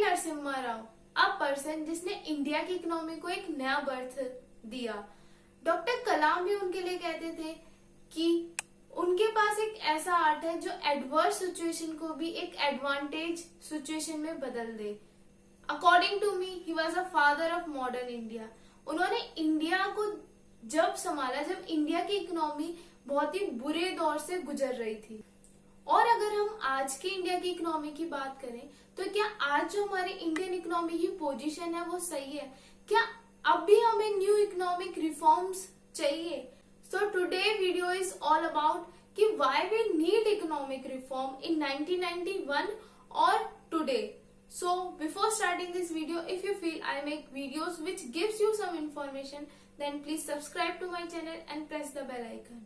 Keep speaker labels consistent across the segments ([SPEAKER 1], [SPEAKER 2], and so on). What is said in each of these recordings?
[SPEAKER 1] Narasimha Rao, a person जिसने India की economy को एक नया बर्थ दिया। डॉक्टर कलाम भी उनके लिए कहते थे कि उनके पास एक ऐसा आर्ट है जो एडवर्स सिचुएशन को भी एक एडवांटेज सिचुएशन में बदल दे। According to me he was a father of modern India. उन्होंने इंडिया को जब संभाला जब इंडिया की इकोनॉमी बहुत ही बुरे दौर से गुजर रही थी। और अगर हम आज के इंडिया की इकोनॉमी की बात करें तो क्या आज जो हमारी इंडियन इकोनॉमी की पोजीशन है वो सही है? क्या अब भी हमें न्यू इकोनॉमिक रिफॉर्म्स चाहिए? So today video is all about कि why we need economic reform in 1991 और today. So before starting this video, if you feel I make videos which gives you some information, then please subscribe to my channel and press the bell icon.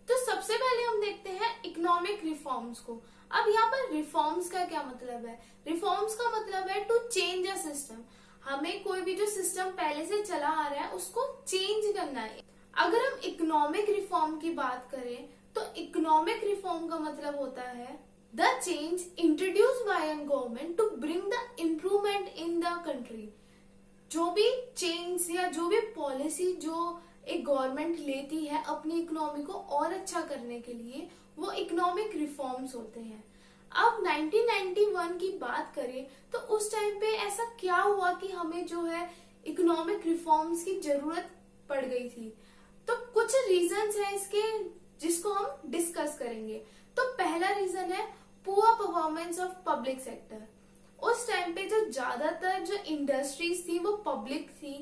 [SPEAKER 1] तो सबसे पहले हम देखते हैं economic reforms को। अब यहाँ पर रिफॉर्म्स का क्या मतलब है? रिफॉर्म्स का मतलब है टू चेंज अ सिस्टम। हमें कोई भी जो सिस्टम पहले से चला आ रहा है उसको चेंज करना है। अगर हम इकोनॉमिक रिफॉर्म की बात करें तो इकोनॉमिक रिफॉर्म का मतलब होता है the change introduced by an government to bring the improvement in the country. जो भी चेंज या जो भी पॉलिसी जो एक गवर्नमेंट लेती है अपनी इकोनॉमी को और अच्छा करने के लिए, वो इकोनॉमिक रिफॉर्म्स होते हैं। अब 1991 की बात करें तो उस टाइम पे ऐसा क्या हुआ कि हमें जो है इकोनॉमिक रिफॉर्म्स की जरूरत पड़ गई थी? तो कुछ रीजंस है इसके जिसको हम डिस्कस करेंगे। तो पहला रीजन है poor performance of public sector. उस टाइम पे जो ज्यादातर जो इंडस्ट्रीज थी वो पब्लिक थी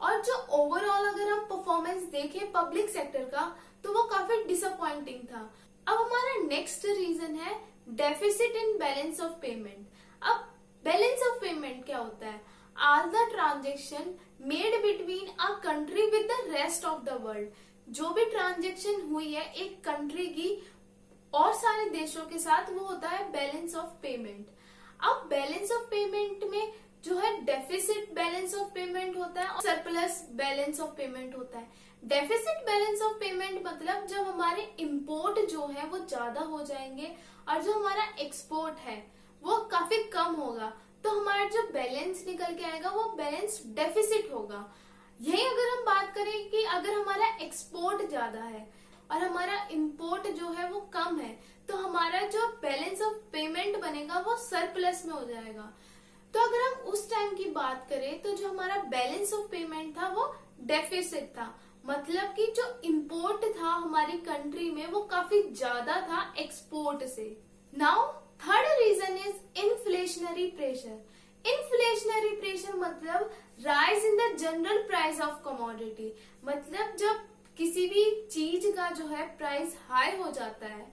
[SPEAKER 1] और जो ओवरऑल अगर हम परफॉर्मेंस देखें पब्लिक सेक्टर का तो वो काफी डिसअपॉइंटिंग था। अब हमारा नेक्स्ट रीजन है deficit in balance of payment. अब बैलेंस ऑफ पेमेंट क्या होता है? Are the transaction made between a country with the rest of the world. जो भी ट्रांजेक्शन हुई है एक कंट्री की और सारे देशों के साथ, वो होता है बैलेंस ऑफ पेमेंट। अब बैलेंस ऑफ पेमेंट में जो है डेफिसिट बैलेंस ऑफ पेमेंट होता है और सरप्लस बैलेंस ऑफ पेमेंट होता है। डेफिसिट बैलेंस ऑफ पेमेंट मतलब जब हमारे इंपोर्ट जो है वो ज्यादा हो जाएंगे और जो हमारा एक्सपोर्ट है वो काफी कम होगा, तो हमारा जो बैलेंस निकल के आएगा वो बैलेंस डेफिसिट होगा। यही अगर हम बात करें कि अगर हमारा एक्सपोर्ट ज्यादा है और हमारा इंपोर्ट जो है वो कम है, तो हमारा जो बैलेंस ऑफ पेमेंट बनेगा वो सरप्लस में हो जाएगा। तो अगर हम उस टाइम की बात करें तो जो हमारा बैलेंस ऑफ पेमेंट था वो डेफिसिट था, मतलब कि जो इंपोर्ट था हमारी कंट्री में वो काफी ज्यादा था एक्सपोर्ट से। Now third reason is inflationary pressure. Inflationary pressure मतलब rise in the general price of commodity. मतलब जब किसी भी चीज का जो है प्राइस हाई हो जाता है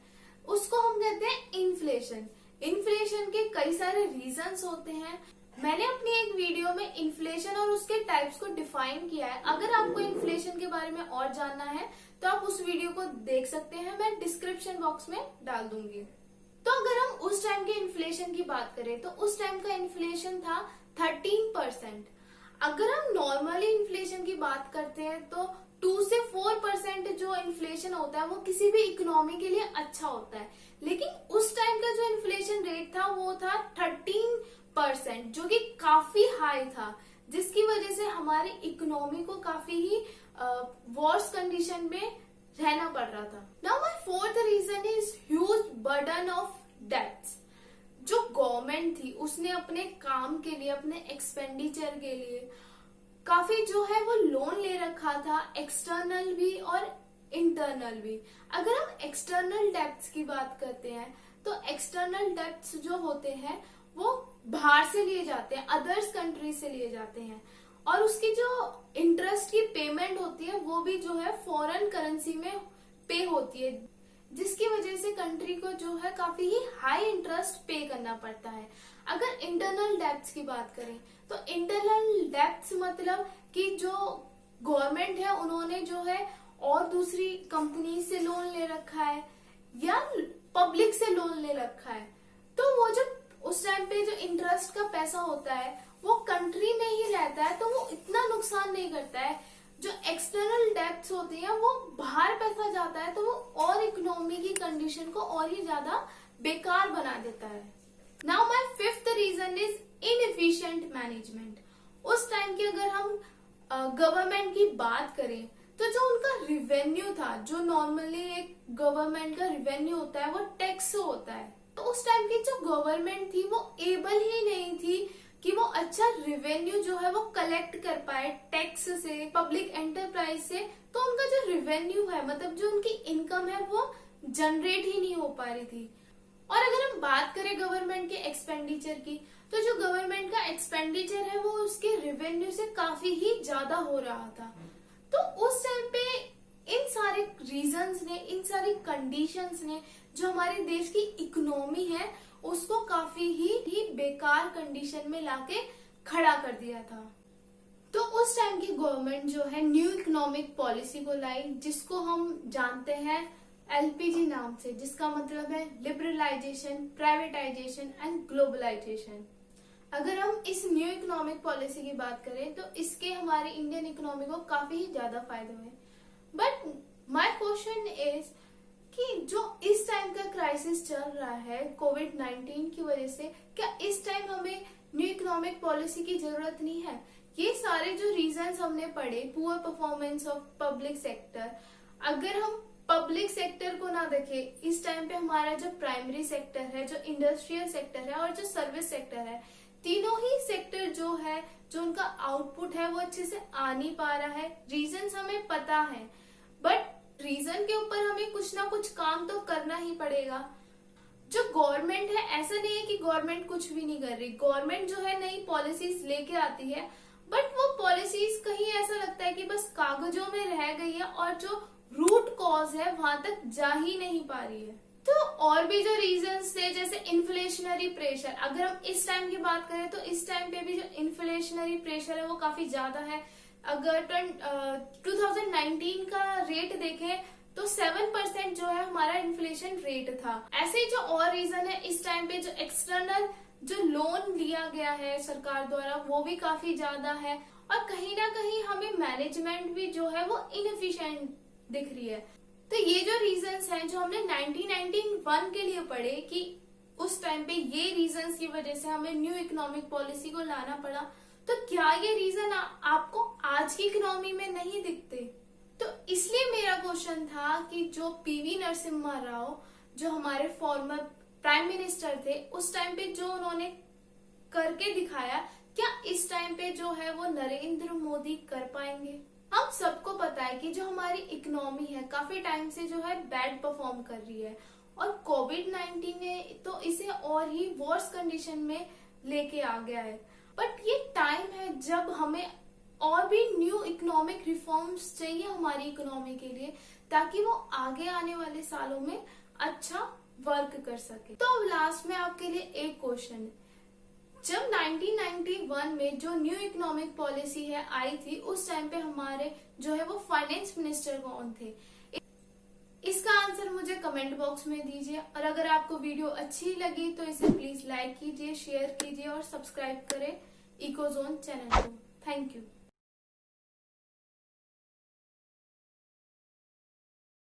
[SPEAKER 1] उसको हम कहते हैं इन्फ्लेशन। इन्फ्लेशन के कई सारे रीजंस होते हैं। मैंने अपनी एक वीडियो में इन्फ्लेशन और उसके टाइप्स को डिफाइन किया है। अगर आपको इन्फ्लेशन के बारे में और जानना है तो आप उस वीडियो को देख सकते हैं, मैं डिस्क्रिप्शन बॉक्स में डाल दूंगी। तो अगर हम उस टाइम के इन्फ्लेशन की बात करें तो उस टाइम का इन्फ्लेशन था 13%। अगर हम नॉर्मली इन्फ्लेशन की बात करते हैं तो 2 से 4% जो इन्फ्लेशन होता है वो किसी भी इकोनॉमी के लिए अच्छा होता है, लेकिन उस टाइम का जो इन्फ्लेशन रेट था वो था 13%, जो कि काफी हाई था, जिसकी वजह से हमारी इकोनॉमी को काफी ही वर्स्ट कंडीशन में रहना पड़ रहा था। Now my fourth reason is huge burden of debts. जो गवर्नमेंट थी उसने अपने काम के लिए, अपने एक्सपेंडिचर के लिए काफी जो है वो लोन ले रखा था, एक्सटर्नल भी और इंटरनल भी। अगर हम एक्सटर्नल डेट्स की बात करते हैं तो एक्सटर्नल डेट्स जो होते हैं वो बाहर से लिए जाते हैं, अदर्स कंट्री से लिए जाते हैं, और उसकी जो इंटरेस्ट की पेमेंट होती है वो भी जो है फॉरेन करेंसी में पे होती है, जिसकी वजह से कंट्री को जो है काफी ही हाई इंटरेस्ट पे करना पड़ता है। अगर इंटरनल डेब्ट्स की बात करें तो इंटरनल डेब्ट्स मतलब कि जो गवर्नमेंट है उन्होंने जो है और दूसरी कंपनी से लोन ले रखा है या पब्लिक से लोन ले रखा है, तो वो जो उस टाइम पे जो इंटरेस्ट का पैसा होता है वो कंट्री में ही रहता है, तो वो इतना नुकसान नहीं करता है। जो एक्सटर्नल डेब्ट्स होते हैं वो बाहर पैसा जाता है तो वो और इकोनॉमी की कंडीशन को और ही ज्यादा बेकार बना देता है। Now my fifth reason is inefficient management. उस टाइम की अगर हम गवर्नमेंट की बात करें तो जो उनका रिवेन्यू था, जो नॉर्मली एक गवर्नमेंट का रिवेन्यू होता है वो टैक्स से होता है, तो उस टाइम की जो गवर्नमेंट थी वो एबल ही नहीं थी कि वो अच्छा रिवेन्यू जो है वो कलेक्ट कर पाए टैक्स से, पब्लिक एंटरप्राइज से। तो उनका जो रिवेन्यू है, मतलब जो उनकी इनकम है, वो जनरेट ही नहीं हो पा रही थी। और अगर हम बात करें गवर्नमेंट के एक्सपेंडिचर की, तो जो गवर्नमेंट का एक्सपेंडिचर है वो उसके रिवेन्यू से काफी ही ज्यादा हो रहा था। तो उस टाइम पे इन सारे रीजंस ने, इन सारी कंडीशंस ने जो हमारे देश की इकोनॉमी है उसको काफी ही बेकार कंडीशन में लाके खड़ा कर दिया था। तो उस टाइम की गवर्नमेंट जो है न्यू इकोनॉमिक पॉलिसी को लाई, जिसको हम जानते हैं एलपीजी नाम से, जिसका मतलब है लिबरलाइजेशन, प्राइवेटाइजेशन एंड ग्लोबलाइजेशन। अगर हम इस न्यू इकोनॉमिक पॉलिसी की बात करें तो इसके हमारे इंडियन इकोनॉमी को काफी ही ज्यादा फायदे हुए। बट माय क्वेश्चन इज कि जो इस टाइम का क्राइसिस चल रहा है कोविड-19 की वजह से, क्या इस टाइम हमें न्यू इकोनॉमिक पॉलिसी की जरूरत नहीं है? ये सारे जो रीजंस हमने पढ़े, poor performance of public sector, अगर हम पब्लिक सेक्टर को ना देखें, इस टाइम पे हमारा जो प्राइमरी सेक्टर है, जो इंडस्ट्रियल सेक्टर है और जो सर्विस सेक्टर है, तीनों ही सेक्टर जो है, जो उनका आउटपुट है वो अच्छे से आ नहीं पा रहा है। रीजंस हमें पता है, बट रीजन के ऊपर हमें कुछ ना कुछ काम तो करना ही पड़ेगा। जो गवर्नमेंट है, ऐसा नहीं है कि गवर्नमेंट कुछ भी नहीं कर रही। गवर्नमेंट जो है नई पॉलिसीज लेके आती है, बट वो पॉलिसीज कहीं ऐसा लगता है कि बस कागजों में रह गई है और जो रूट कॉज है वहां तक जा ही नहीं पा रही है। तो और भी जो रीजंस थे, जैसे इन्फ्लेशनरी प्रेशर, अगर हम इस टाइम की बात करें तो इस टाइम पे भी जो इन्फ्लेशनरी प्रेशर है वो काफी ज्यादा है। अगर 2019 का रेट देखें तो 7% जो है हमारा इन्फ्लेशन रेट था। ऐसे ही जो और रीजन है, इस टाइम पे जो एक्सटर्नल जो लोन लिया गया है सरकार द्वारा वो भी काफी ज्यादा है, और कहीं ना कहीं हमें मैनेजमेंट भी जो है वो इनएफिशिएंट दिख रही है। तो ये जो रीजंस हैं जो हमने 1991 के लिए पढ़े कि उस टाइम पे ये रीजंस की वजह से हमें न्यू इकोनॉमिक पॉलिसी को लाना पड़ा, तो क्या ये रीजन आपको आज की इकोनॉमी में नहीं दिखते? तो इसलिए मेरा क्वेश्चन था कि जो पीवी नरसिम्हा राव, जो हमारे फॉर्मर प्राइम मिनिस्टर थे, उस टाइम पे जो उन्होंने करके दिखाया, क्या इस टाइम पे जो है वो नरेंद्र मोदी कर पाएंगे? हम सबको पता है कि जो हमारी इकोनॉमी है काफी टाइम से जो है बैड परफॉर्म कर रही है, और कोविड-19 ने तो इसे और ही वर्स कंडीशन में लेके आ गया है। बट ये टाइम है जब हमें और भी न्यू इकोनॉमिक रिफॉर्म्स चाहिए हमारी इकोनॉमी के लिए, ताकि वो आगे आने वाले सालों में अच्छा वर्क कर सके। तो अब लास्ट में आपके लिए एक क्वेश्चन है, जब 1991 में जो न्यू इकोनॉमिक पॉलिसी है आई थी, उस टाइम पे हमारे जो है वो फाइनेंस मिनिस्टर कौन थे? इसका आंसर मुझे कमेंट बॉक्स में दीजिए, और अगर आपको वीडियो अच्छी लगी तो इसे प्लीज लाइक कीजिए, शेयर कीजिए और सब्सक्राइब करें इकोजोन चैनल को। Thank you.